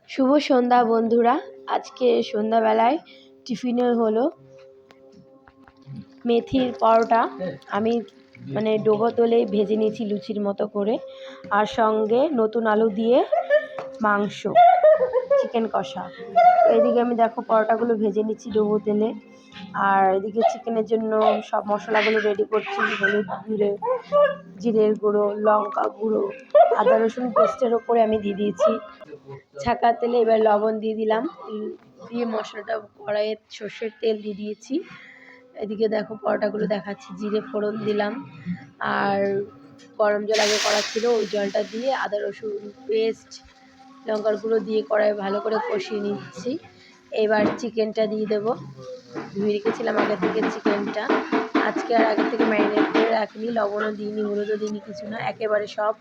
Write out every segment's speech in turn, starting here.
শুভ সন্ধ্যা বন্ধুরা। আজকে সন্ধ্যাবেলায় টিফিনে হলো মেথির পরোটা। আমি ডোবো তলেই ভেজে নিয়েছি লুচির মতো করে, আর সঙ্গে নতুন আলু দিয়ে মাংস, চিকেন কষা। এদিকে আমি দেখো পরোটাগুলো ভেজে নিচ্ছি ডোবো তেলে, আর এদিকে চিকেনের জন্য সব মশলাগুলো রেডি করছি। হলুদ গুঁড়ো, জিরের গুঁড়ো, লঙ্কা গুঁড়ো, আদা রসুন পেস্টের ওপরে আমি দিয়ে দিয়েছি ছাকা তেলে। এবার লবণ দিয়ে দিলাম, দিয়ে মশলাটা কড়াইয়ে সর্ষের তেল দিয়ে দিয়েছি। এদিকে দেখো পরোটাগুলো দেখাচ্ছি, জিরে ফোড়ন দিলাম, আর গরম জল আগে করা ছিল ওই জলটা দিয়ে আদা রসুন পেস্ট, লঙ্কার গুঁড়ো দিয়ে কড়াই ভালো করে কষিয়ে নিচ্ছি। এবার চিকেনটা দিয়ে দেবো। ধুয়ে রেখেছিলাম আগে থেকে চিকেনটা, আজকে আর আগে থেকে ম্যারিনেট করে রাখিনি, লবণও দিইনি, হলুদও দিইনি, কিছু না, একেবারে সব।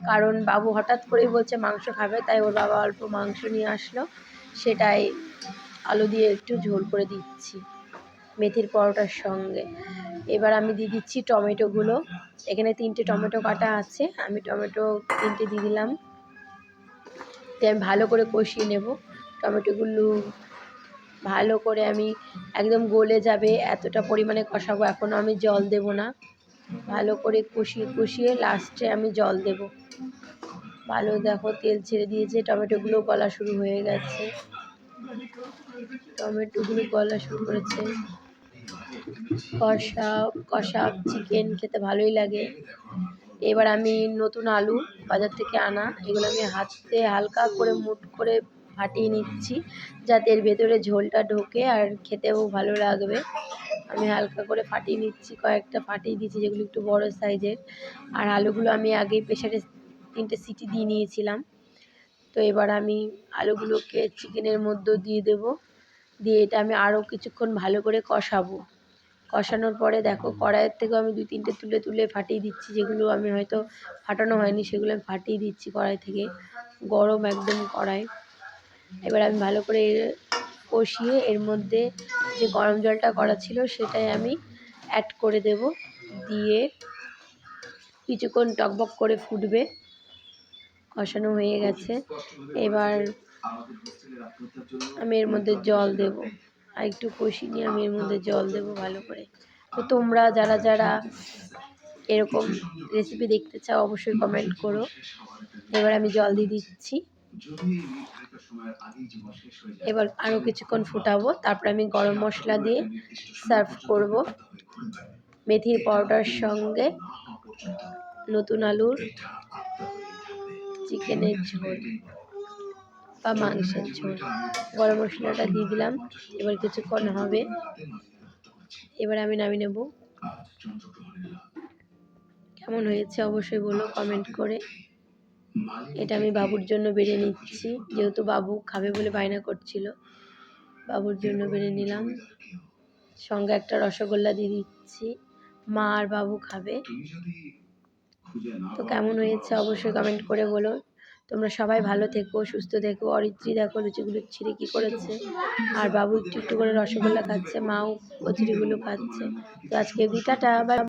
কারণ বাবু হঠাৎ করেই বলছে মাংস খাবে, তাই ওর বাবা অল্প মাংস নিয়ে আসলো, সেটাই আলু দিয়ে একটু ঝোল করে দিচ্ছি মেথির পরোটার সঙ্গে। এবার আমি দিয়ে দিচ্ছি টমেটোগুলো। এখানে 3টে টমেটো কাটা আছে, আমি টমেটো 3টে দিয়ে দিলাম। আমি ভালো করে কষিয়ে নেব। টমেটোগুলো ভালো করে আমি একদম গলে যাবে এতটা পরিমাণে কষাবো। এখনও আমি জল দেব না, ভালো করে কষিয়ে কষিয়ে লাস্টে আমি জল দেব। ভালো দেখো তেল ছেড়ে দিয়েছে, টমেটোগুলো গলা শুরু হয়ে গেছে, টমেটোগুলো গলা শুরু করেছে। কষা কষা চিকেন খেতে ভালোই লাগে। এবার আমি নতুন আলু বাজার থেকে আনা, এগুলো আমি হাতে হালকা করে মুঠ করে ফাটিয়ে নিচ্ছি, যাতে এর ভেতরে ঝোলটা ঢোকে আর খেতেও ভালো লাগবে। আমি হালকা করে ফাটিয়ে নিচ্ছি, কয়েকটা ফাটিয়ে দিচ্ছি যেগুলো একটু বড় সাইজের। আর আলুগুলো আমি আগেই প্রেসারে 3টে সিটি দিয়ে নিয়েছিলাম। তো এবার আমি আলুগুলোকে চিকেনের মধ্যে দিয়ে দেব, দিয়ে এটা আমি আরও কিছুক্ষণ ভালো করে কষাবো। কষানোর পরে দেখো কড়াইয়ের থেকেও আমি 2-3টে তুলে তুলে ফাটিয়ে দিচ্ছি, যেগুলো আমি হয়তো ফাটানো হয়নি সেগুলো আমি ফাটিয়ে দিচ্ছি কড়াই থেকে, গরম একদম কড়াই। এবার আমি ভালো করে কষিয়ে এর মধ্যে যে গরম জলটা করা ছিল সেটাই আমি অ্যাড করে দেব, দিয়ে কিছুক্ষণ টকবক করে ফুটবে। কষানো হয়ে গেছে, এবার আমি এর মধ্যে জল দেব, আর একটু কষিয়ে নিয়ে আমি এর মধ্যে জল দেব ভালো করে। তো তোমরা যারা যারা এরকম রেসিপি দেখতে চাও অবশ্যই কমেন্ট করো। এবার আমি জল দিয়ে দিচ্ছি, এবার আরও কিছুক্ষণ ফুটাবো, তারপর আমি গরম মশলা দিয়ে সার্ভ করব মেথির পরোটার সঙ্গে নতুন আলুর চিকেনের ঝোল বা মাংসের ঝোল। গরম মশলাটা দিয়ে দিলাম, এবার কিছুক্ষণ হবে, এবার আমি নামিয়ে নেব। কেমন হয়েছে অবশ্যই বলো কমেন্ট করে। এটা আমি বাবুর জন্য বেড়ে নিচ্ছি, যেহেতু বাবু খাবে বলে বায়না করছিল, বাবুর জন্য বেড়ে নিলাম। সঙ্গে একটা রসগোল্লা দিয়ে দিচ্ছি, মা আর বাবু খাবে। তো কেমন হয়েছে অবশ্যই কমেন্ট করে বলো। তোমরা সবাই ভালো থেকো, সুস্থ থেকো। অরিত্রী দেখো লুচিগুলো ছিঁড়ে কী করেছে, আর বাবু একটু একটু করে রসগোল্লা খাচ্ছে, মাও কচুরিগুলো খাচ্ছে। তো আজকে টাটা, বাই।